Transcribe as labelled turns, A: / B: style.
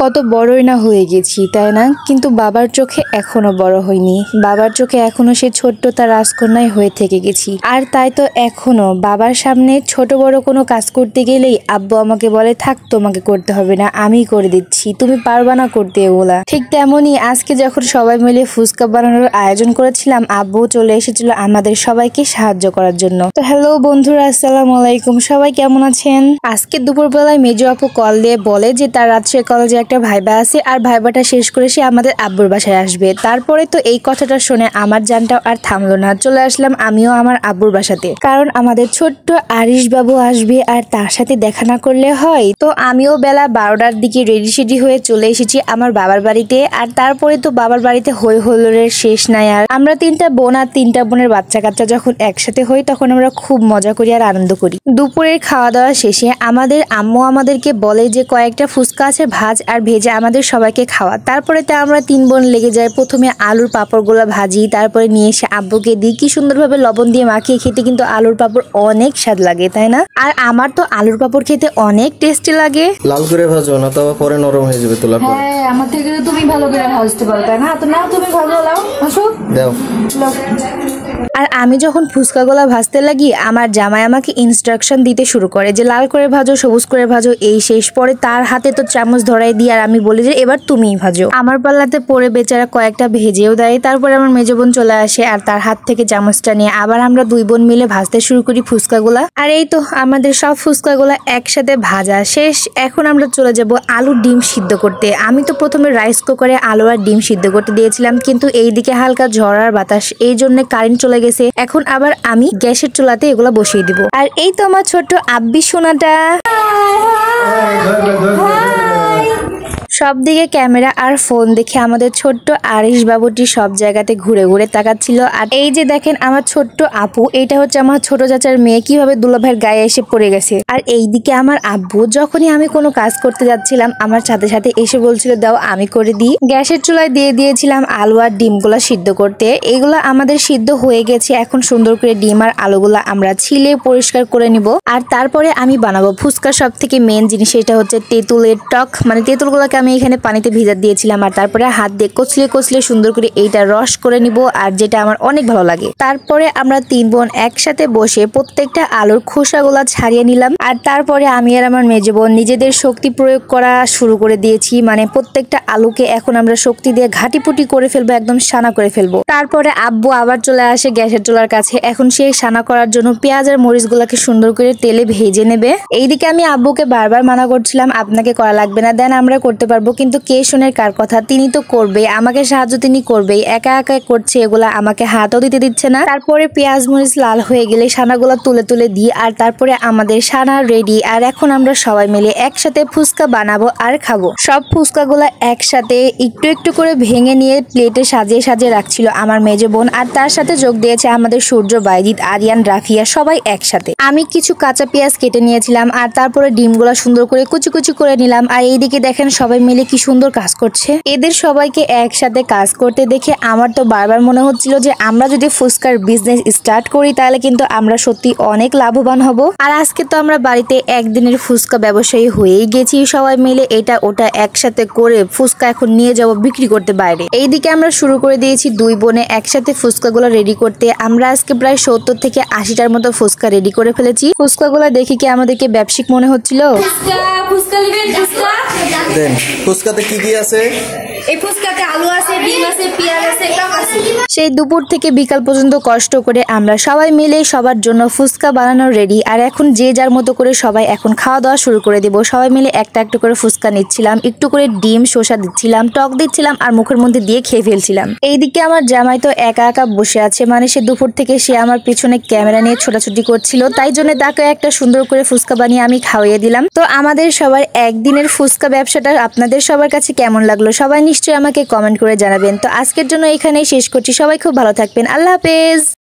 A: কত বড়ই না হয়ে গেছি তাই না, কিন্তু বাবার চোখে এখনো বড় হয়নি। বাবার চোখে এখনো সে ছোট্ট তার রাজকন্যাই হয়ে থেকে গেছি। আর তাই তো এখনো বাবার সামনে ছোট বড় কোনো কাজ করতে গেলেই আব্বু আমাকে বলে, থাক তোমাকে করতে হবে না, আমি করে দিচ্ছি, তুমি পারবা না করতে এগুলা। ঠিক তেমনই আজকে যখন সবাই মিলে ফুচকা বানানোর আয়োজন করেছিলাম, আব্বু চলে এসেছিল আমাদের সবাইকে সাহায্য করার জন্য। তো হ্যালো বন্ধুরা, আসসালামু আলাইকুম, সবাই কেমন আছেন? আজকে দুপুরবেলায় মেজো আপু কল দিয়ে বলে যে তার রাজশাহী কলেজে একটা ভাইবা আছে, আর ভাইবাটা শেষ করে সে আমাদের আব্বুর বাসায় আসবে। তারপরে তো এই কথাটা শুনে আমার জানটাও আর থামলো না, চলে আসলাম আমিও আমার আব্বুর বাসাতে, কারণ আমাদের ছোট্ট আরিশ বাবু আসবে আর তার সাথে দেখা না করলে হয়। তো আমিও বেলা 12টার দিকে রেডি সেডি হয়ে চলে এসেছি আমার বাবার বাড়িতে। আর তারপরে তো বাবার বাড়িতে হই হুল্লোড়ের শেষ নাই। আর আমরা 3টা বোন আর 3টা বোনের বাচ্চা কাচ্চা যখন একসাথে হই তখন আমরা খুব মজা করি আর আনন্দ করি। দুপুরের খাওয়া দাওয়া শেষে আমাদের আম্মু আমাদেরকে বলে যে কয়েকটা ফুচকা আছে ভাজ আর ভেজে আমাদের সবাইকে খাওয়া। তারপরে তো আমরা 3 বোন লেগে যাই, প্রথমে আলুর পাঁপড়গুলো ভাজি, তারপরে নিয়ে এসে আব্বুকে দিই। কি সুন্দরভাবে লবণ দিয়ে মাখিয়ে খেতে কিন্তু আলুর পাঁপড় অনেক স্বাদ লাগে, তাই না? আর আমার তো আলুর পাঁপড় খেতে অনেক টেস্টি লাগে।
B: লাল করে ভাজো না তো পরে নরম হয়ে যাবে তোলার পর।
A: হ্যাঁ, আমার থেকে তুমি ভালো করে ভাজতে পারো, তাই না? তো নাও তুমি ভাজো, লাও আসো
B: দাও।
A: আর আমি যখন ফুচকাগুলা ভাজতে লাগি, আমার জামাই আমাকে ইনস্ট্রাকশন দিতে শুরু করে যে লাল করে ভাজো, সবুজ করে ভাজো, এই শেষ। পরে তার হাতে তো চামচ ধরাই দিই আর আমি বলি যে এবার তুমিই ভাজো। আমার পাল্লাতে পরে বেচারা কয়েকটা ভেজেও দেয়। তারপরে আমার মেজো বোন চলে আসে আর তার হাত থেকে চামচটা নিয়ে আবার আমরা 2 বোন মিলে ভাজতে শুরু করি ফুচকাগুলা। আর এই তো আমাদের সব ফুচকাগুলা একসাথে ভাজা শেষ। এখন আমরা চলে যাব আলুর ডিম সিদ্ধ করতে। আমি তো প্রথমে রাইস কুকারে আলু আর ডিম সিদ্ধ করতে দিয়েছিলাম, কিন্তু এইদিকে হালকা ঝড় আর বাতাস, এই জন্য কারেন্ট চলে গেছে। এখন আবার আমি গ্যাসের চুলাতে এগুলা বসিয়ে দিব। আর এই তো আমার ছোট্ট আব্বি সোনাটা সব দিকে ক্যামেরা আর ফোন দেখে আমাদের ছোট্ট আরিশ বাবুটি সব জায়গাতে ঘুরে ঘুরে তাকাচ্ছিল। আর এই যে দেখেন আমার ছোট্ট আপু, এটা হচ্ছে আমার ছোট চাচার মেয়ে, কিভাবে দুলাভাইয়ের গায়ে এসে পড়ে গেছে। আর এইদিকে আমার আব্বু, যখনই আমি কোনো কাজ করতে যাচ্ছিলাম আমার সাথে সাথে এসে বলছিল দাও আমি করে দিই। গ্যাসের চুলায় দিয়ে দিয়েছিলাম আলু আর ডিমগুলা সিদ্ধ করতে। এইগুলা আমাদের সিদ্ধ হয়ে গেছে। এখন সুন্দর করে ডিম আর আলুগুলা আমরা ছিলে পরিষ্কার করে নিব। আর তারপরে আমি বানাবো ফুচকা সব থেকে মেন জিনিস, এটা হচ্ছে তেঁতুলের টক। মানে তেঁতুলগুলাকে আমি এখানে পানিতে ভিজা দিয়েছিলাম আর তারপরে হাত দিয়ে কচলে কচলে সুন্দর করে এইটা রস করে নিব, আর যেটা আমার অনেক ভালো লাগে। তারপরে আমরা 3 বোন একসাথে বসে প্রত্যেকটা আলুর খোসাগুলা ছাড়িয়ে নিলাম। আর তারপরে আমি আর আমার মেজো বোন নিজেদের শক্তি প্রয়োগ করা শুরু করে দিয়েছি। মানে প্রত্যেকটা আলুকে এখন আমরা শক্তি দিয়ে ঘাটিপুটি করে ফেলবো, একদম সানা করে ফেলবো। তারপরে আব্বু আবার চলে আসে গ্যাসের চুলার কাছে। এখন সে সানা করার জন্য পেঁয়াজ আর মরিচ গুলাকে সুন্দর করে তেলে ভেজে নেবে। এইদিকে আমি আব্বুকে বারবার মানা করছিলাম আপনাকে করা লাগবে না, দেন আমরা করতে পারবো। কিন্তু কে শোনে কার কথা? তিনি তো করবে, আমাকে সাহায্য তিনি করবেই, একা একা করছে এগুলা, আমাকে হাতও দিতে দিচ্ছে না। তারপরে পেঁয়াজ মরিচ লাল হয়ে গেলে সানাগুলা তুলে তুলে দিই। আর তারপরে আমাদের সানা রেডি। আর এখন আমরা সবাই মিলে একসাথে ফুচকা বানাবো আর খাবো। সব ফুচকাগুলা একসাথে একটু একটু করে ভেঙে নিয়ে প্লেটে সাজিয়ে সাজিয়ে রাখছিল আমার মেজো বোন। আর তার সাথে যোগ দিয়েছে আমাদের সূর্য, বাইজিৎ, আরিয়ান, রাফিয়া, সবাই একসাথে। আমি কিছু কাঁচা পেঁয়াজ কেটে নিয়েছিলাম আর তারপরে ডিমগুলা সুন্দর করে কুচি কুচি করে নিলাম। আর এইদিকে দেখেন সবাই মিলে কি সুন্দর কাজ করছে। এদের সবাইকে একসাথে কাজ করতে দেখে আমার তো বারবার মনে হচ্ছিল যে আমরা যদি ফুচকার বিজনেস স্টার্ট করি তাহলে কিন্তু আমরা সত্যি অনেক লাভবান হব। আর আজকে তো আমরা বাড়িতে একদিনের ফুচকা ব্যবসায়ী হয়েই গেছি। সবাই মিলে এটা ওটা একসাথে করে ফুচকা এখন নিয়ে যাব বিক্রি করতে বাইরে। এইদিকে আমরা শুরু করে দিয়েছি 2 বোনে একসাথে ফুচকাগুলো রেডি করতে। আমরা আজকে প্রায় 70 থেকে 80টার মতো ফুচকা রেডি করে ফেলেছি। ফুচকাগুলো দেখে কি আমাদেরকে ব্যবসায়িক মনে হচ্ছিল?
B: ফুচকাতে কি কি আছে?
A: এই ফুচকাতে আলু আছে, ডিম আছে, পেঁয়াজ আছে, টক আছে। সেই দুপুর থেকে বিকাল পর্যন্ত কষ্ট করে আমরা সবাই মিলে সবার জন্য ফুচকা বানানো রেডি। আর এখন যে যার মতো করে সবাই এখন খাওয়া দাওয়া শুরু করে দেব। সবাই মিলে একটা একটা করে ফুচকা নিচ্ছিলাম, একটু করে ডিম শসা দিচ্ছিলাম, টক দিচ্ছিলাম আর মুখের মধ্যে দিয়ে খেয়ে ফেলছিলাম। এইদিকে আমার জামাই তো একা একা বসে আছে। মানে সে দুপুর থেকে সে আমার পিছনে ক্যামেরা নিয়ে ছোটাছুটি করছিল, তাই জন্য তাকে একটা সুন্দর করে ফুচকা বানিয়ে আমি খাওয়াইয়ে দিলাম। তো আমাদের সবার একদিনের ফুচকা ব্যবসাটা আপনাদের সবার কাছে কেমন লাগলো সবাই নিশ্চয়ই আমাকে কমেন্ট করে জানাবেন। তো আজকের জন্য এখানেই শেষ করছি। সবাই খুব ভালো থাকবেন। আল্লাহ হাফেজ।